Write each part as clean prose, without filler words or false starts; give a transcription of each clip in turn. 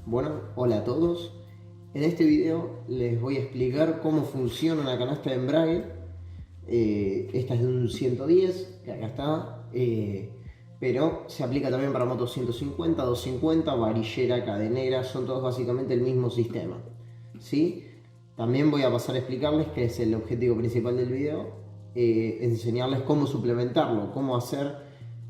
Bueno, hola a todos. En este video les voy a explicar cómo funciona una canasta de embrague. Esta es de un 110, que acá está, pero se aplica también para motos 150, 250, varillera, cadenera, son todos básicamente el mismo sistema, ¿sí? También voy a pasar a explicarles, que es el objetivo principal del video, enseñarles cómo suplementarlo, cómo hacer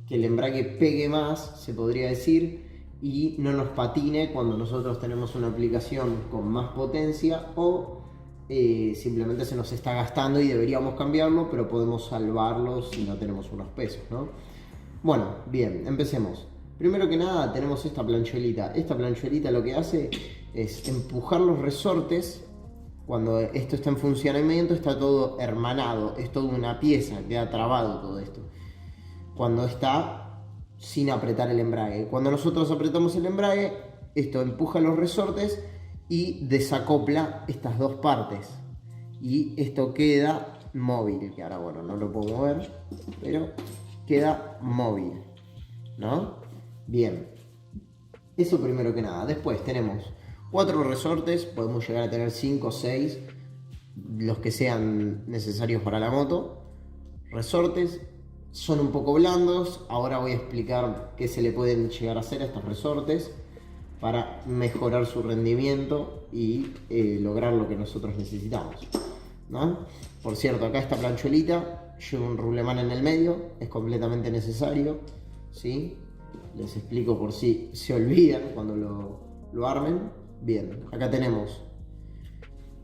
que el embrague pegue más, se podría decir, y no nos patine cuando nosotros tenemos una aplicación con más potencia o simplemente se nos está gastando y deberíamos cambiarlo, pero podemos salvarlo si no tenemos unos pesos, ¿no? Bueno, bien, empecemos. Primero que nada tenemos esta planchuelita. Esta planchuelita lo que hace es empujar los resortes. Cuando esto está en funcionamiento está todo hermanado, es toda una pieza, queda trabado todo esto. Cuando está sin apretar el embrague. Cuando nosotros apretamos el embrague, esto empuja los resortes y desacopla estas dos partes. Y esto queda móvil, que ahora bueno, no lo puedo mover, pero queda móvil, ¿no? Bien. Eso primero que nada. Después tenemos 4 resortes, podemos llegar a tener 5 o 6, los que sean necesarios para la moto. Resortes. Son un poco blandos, ahora voy a explicar qué se le pueden llegar a hacer a estos resortes para mejorar su rendimiento y lograr lo que nosotros necesitamos, ¿no? Por cierto, acá esta planchuelita lleva un rulemán en el medio, es completamente necesario, ¿sí? Les explico por si se olvidan cuando lo armen. Bien, acá tenemos,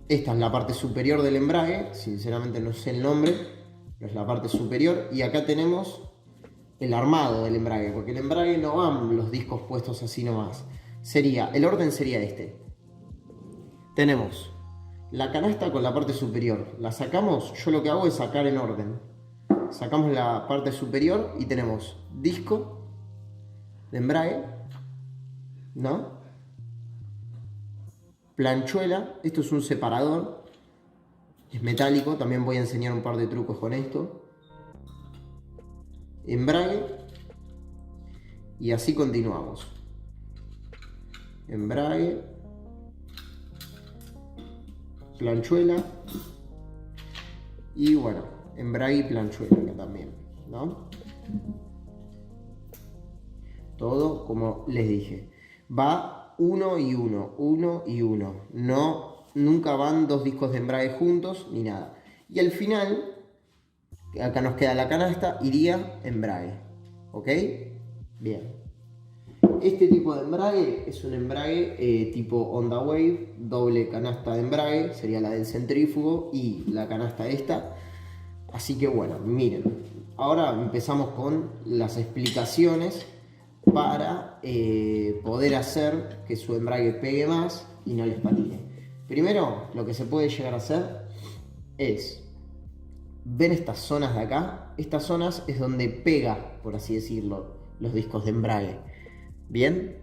esta es la parte superior del embrague, sinceramente no sé el nombre, es la parte superior, y acá tenemos el armado del embrague, porque el embrague no van los discos puestos así nomás. El orden sería este. Tenemos la canasta con la parte superior, la sacamos, yo lo que hago es sacar en orden. Sacamos la parte superior y tenemos disco de embrague, ¿no? Planchuela, esto es un separador. Es metálico, también voy a enseñar un par de trucos con esto. Embrague. Y así continuamos. Embrague. Planchuela. Y bueno, embrague y planchuela acá también, ¿no? Todo como les dije. Va uno y uno, uno y uno. Nunca van dos discos de embrague juntos ni nada. Y al final, acá nos queda la canasta, iría embrague. ¿Ok? Bien. Este tipo de embrague es un embrague tipo Honda Wave, doble canasta de embrague, sería la del centrífugo y la canasta esta. Así que bueno, miren. Ahora empezamos con las explicaciones para poder hacer que su embrague pegue más y no les patine. Primero, lo que se puede llegar a hacer es, ¿ven estas zonas de acá? Estas zonas es donde pega, por así decirlo, los discos de embrague. ¿Bien?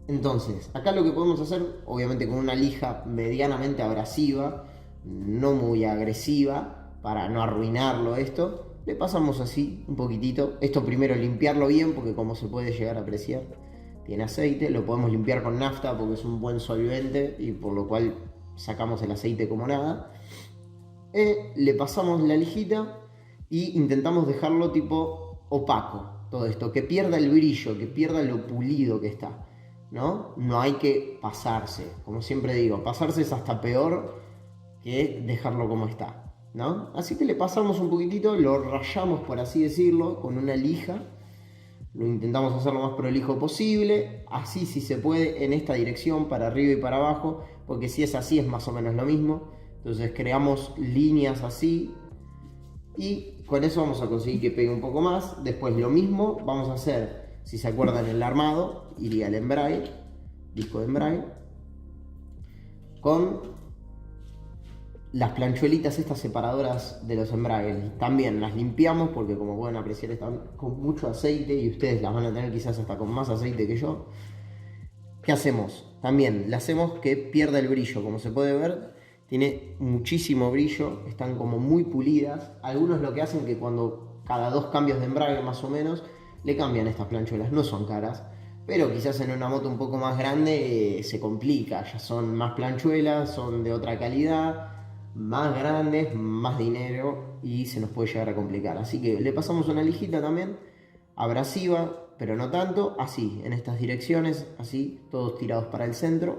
Entonces, acá lo que podemos hacer, obviamente con una lija medianamente abrasiva, no muy agresiva, para no arruinarlo esto, le pasamos así un poquitito. Esto primero limpiarlo bien, porque como se puede llegar a apreciar, tiene aceite, lo podemos limpiar con nafta porque es un buen solvente y por lo cual sacamos el aceite como nada. Le pasamos la lijita y intentamos dejarlo tipo opaco, todo esto, que pierda el brillo, que pierda lo pulido que está, ¿no? No hay que pasarse, como siempre digo, pasarse es hasta peor que dejarlo como está, ¿no? Así que le pasamos un poquitito, lo rayamos por así decirlo, con una lija. Lo intentamos hacer lo más prolijo posible, así si se puede, en esta dirección, para arriba y para abajo, porque si es así es más o menos lo mismo. Entonces creamos líneas así y con eso vamos a conseguir que pegue un poco más. Después lo mismo vamos a hacer, si se acuerdan, el armado, iría el embrague, disco de embrague, con las planchuelitas estas separadoras de los embragues. También las limpiamos porque, como pueden apreciar, están con mucho aceite y ustedes las van a tener quizás hasta con más aceite que yo. ¿Qué hacemos? También le hacemos que pierda el brillo. Como se puede ver, tiene muchísimo brillo, están como muy pulidas. Algunos lo que hacen es que cuando cada 2 cambios de embrague más o menos le cambian estas planchuelas, no son caras. pero quizás en una moto un poco más grande se complica, ya son más planchuelas, son de otra calidad, más grandes, más dinero y se nos puede llegar a complicar. Así que le pasamos una lijita también, abrasiva, pero no tanto, así, en estas direcciones, así, todos tirados para el centro,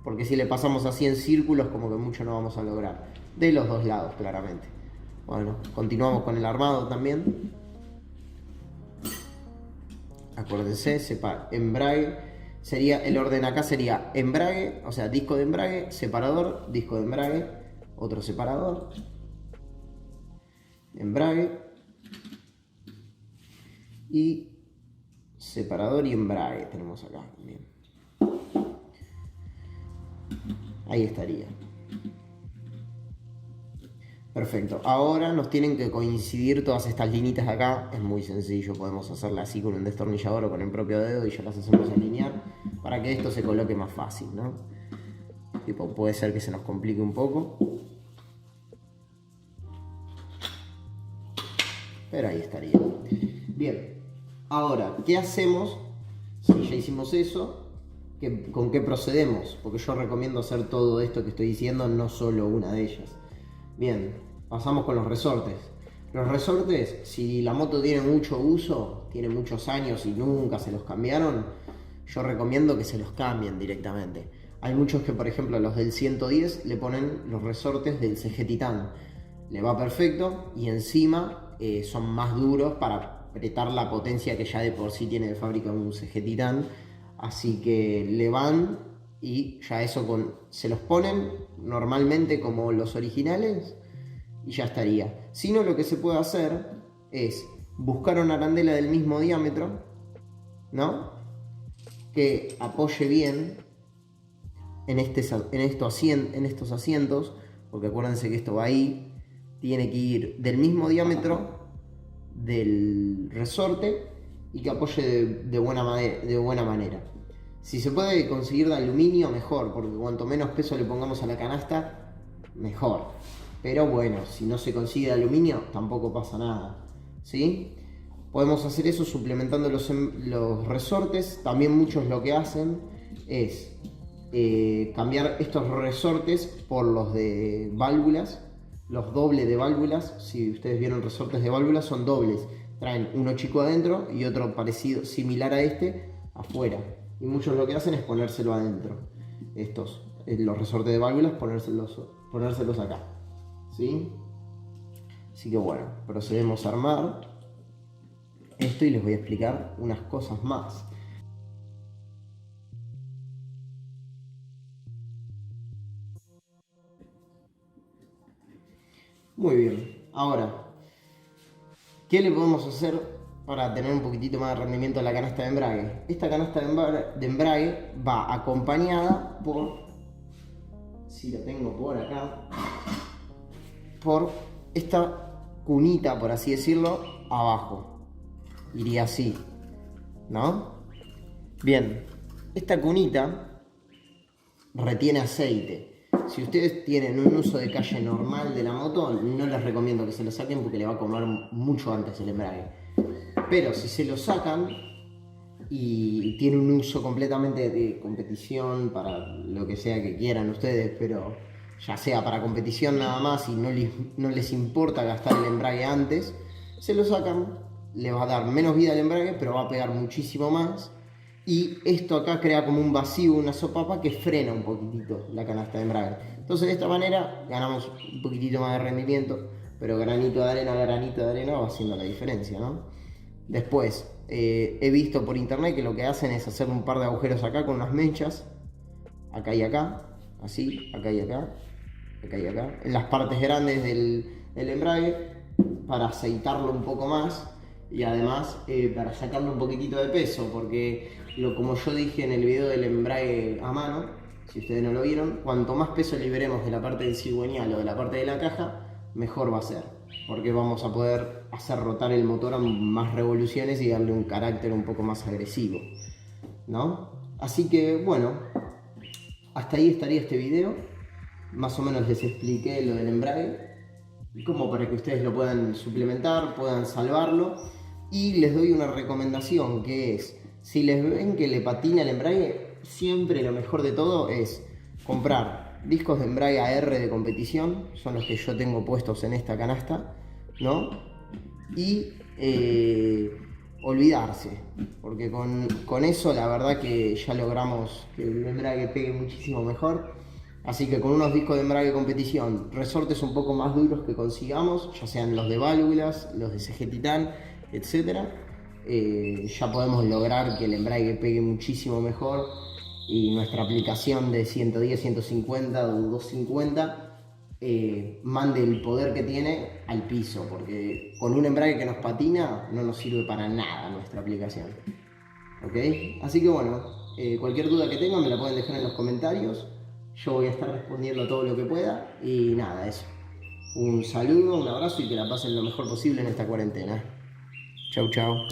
porque si le pasamos así en círculos como que mucho no vamos a lograr, de los dos lados claramente. Bueno, continuamos con el armado también. Acuérdense, embrague, sería el orden acá sería embrague, o sea, disco de embrague, separador, disco de embrague, otro separador, embrague y separador y embrague tenemos acá también. Ahí estaría. Perfecto, ahora nos tienen que coincidir todas estas linitas de acá, es muy sencillo, podemos hacerla así con un destornillador o con el propio dedo y ya las hacemos alinear para que esto se coloque más fácil, ¿no? Tipo, puede ser que se nos complique un poco, pero ahí estaría. Bien, ahora, ¿qué hacemos si ya hicimos eso? ¿Con qué procedemos? Porque yo recomiendo hacer todo esto que estoy diciendo, no solo una de ellas. Bien, pasamos con los resortes. Los resortes, si la moto tiene mucho uso, tiene muchos años y nunca se los cambiaron, yo recomiendo que se los cambien directamente. Hay muchos que, por ejemplo, los del 110 le ponen los resortes del CG Titan. Le va perfecto y encima son más duros para apretar la potencia que ya de por sí tiene de fábrica un CG Titan. Así que le van y ya eso se los ponen normalmente como los originales y ya estaría. Si no, lo que se puede hacer es buscar una arandela del mismo diámetro, ¿no? Que apoye bien en estos asientos, porque acuérdense que esto va ahí, tiene que ir del mismo diámetro del resorte y que apoye de buena manera. Si se puede conseguir de aluminio, mejor, porque cuanto menos peso le pongamos a la canasta, mejor. Pero bueno, si no se consigue de aluminio, tampoco pasa nada, ¿sí? Podemos hacer eso suplementando los resortes. También muchos lo que hacen es cambiar estos resortes por los de válvulas, los dobles de válvulas. Si ustedes vieron resortes de válvulas, son dobles. Traen uno chico adentro y otro parecido, similar a este, afuera. Y muchos lo que hacen es ponérselo adentro. Los resortes de válvulas, ponérselos acá. ¿Sí? Así que bueno, procedemos a armar esto y les voy a explicar unas cosas más. Muy bien, ahora, ¿qué le podemos hacer para tener un poquitito más de rendimiento a la canasta de embrague? Esta canasta de embrague va acompañada por, si la tengo por acá, por esta cunita, por así decirlo, abajo. Iría así, ¿no? Bien, esta cunita retiene aceite. Si ustedes tienen un uso de calle normal de la moto, no les recomiendo que se lo saquen porque le va a comer mucho antes el embrague. Pero si se lo sacan y tiene un uso completamente de competición, para lo que sea que quieran ustedes, pero ya sea para competición nada más y no les importa gastar el embrague antes, se lo sacan, le va a dar menos vida al embrague, pero va a pegar muchísimo más. Y esto acá crea como un vacío, una sopapa que frena un poquitito la canasta de embrague. Entonces de esta manera ganamos un poquitito más de rendimiento, pero granito de arena va haciendo la diferencia, ¿no? Después, he visto por internet que lo que hacen es hacer un par de agujeros acá con unas mechas, acá y acá, así, acá y acá, acá y acá, en las partes grandes del embrague, para aceitarlo un poco más y además para sacarle un poquitito de peso, porque como yo dije en el video del embrague a mano, si ustedes no lo vieron, cuanto más peso liberemos de la parte del cigüeñal o de la parte de la caja, mejor va a ser, porque vamos a poder hacer rotar el motor a más revoluciones y darle un carácter un poco más agresivo, ¿no? Así que bueno, hasta ahí estaría este video. Más o menos les expliqué lo del embrague, como para que ustedes lo puedan suplementar, puedan salvarlo. Y les doy una recomendación, que es Si les ven que le patina el embrague, siempre lo mejor de todo es comprar discos de embrague AR de competición, son los que yo tengo puestos en esta canasta, ¿no? Y olvidarse, porque con eso la verdad que ya logramos que el embrague pegue muchísimo mejor. Así que con unos discos de embrague de competición, resortes un poco más duros que consigamos, ya sean los de válvulas, los de CG Titan, etc., ya podemos lograr que el embrague pegue muchísimo mejor y nuestra aplicación de 110, 150 o 250 mande el poder que tiene al piso, porque con un embrague que nos patina no nos sirve para nada nuestra aplicación. ¿Ok? Así que bueno, cualquier duda que tengan me la pueden dejar en los comentarios. Yo voy a estar respondiendo todo lo que pueda. Y nada, eso. Un saludo, un abrazo y que la pasen lo mejor posible en esta cuarentena. Chau, chau.